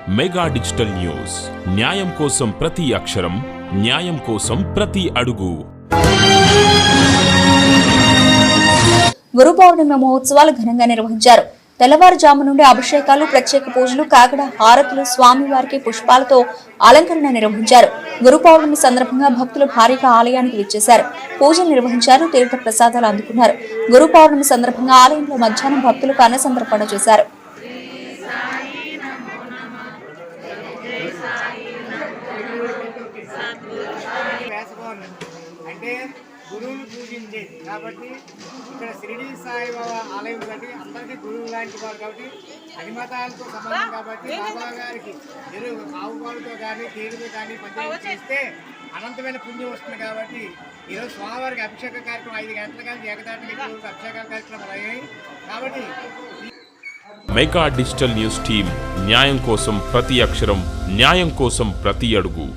Mega digital news, న్యాయం కోసం ప్రతి అక్షరం, న్యాయం కోసం ప్రతి అడుగు. గురు పౌర్ణమి మహోత్సవాలు ఘనంగా నిర్వహించారు. తెల్లవారుజాము నుండి అభిషేకాలు, ప్రత్యేక పూజలు, కాకడ హారతులు, స్వామివారికి పుష్పాలతో అలంకరణ నిర్వహించారు. గురు పౌర్ణమి సందర్భంగా భక్తులు భారీగా ఆలయానికి విచ్చేశారు. పూజలు నిర్వహించారు. తీర్థ ప్రసాదాలు అందుకున్నారు. గురు పౌర్ణమి సందర్భంగా ఆలయంలో మధ్యాహ్నం భక్తులకు అన్న సంతర్పణ చేశారు. గురువును పూజించేది కాబట్టి ఇక్కడ షిరిడి సాయిబాబా ఆలయం కాబట్టి అందరికీ గురువు లాంటి వారు కాబట్టి అధిమతాలతో సంబంధం కాబట్టి బాబా గారికి ఆవు పాలతో కానీ తేలితో కానీ పంచాయతీ చేస్తే అనంతమైన పుణ్యం వస్తుంది కాబట్టి ఈరోజు స్వామివారికి అభిషేక కార్యక్రమం 5 గంటల కానీ ఏకదాటికి అభిషేకాల కార్యక్రమాలు అయ్యాయి. కాబట్టి మెగా డిజిటల్ న్యూస్ టీం న్యాయం కోసం ప్రతి అక్షరం, న్యాయం కోసం ప్రతి అడుగు.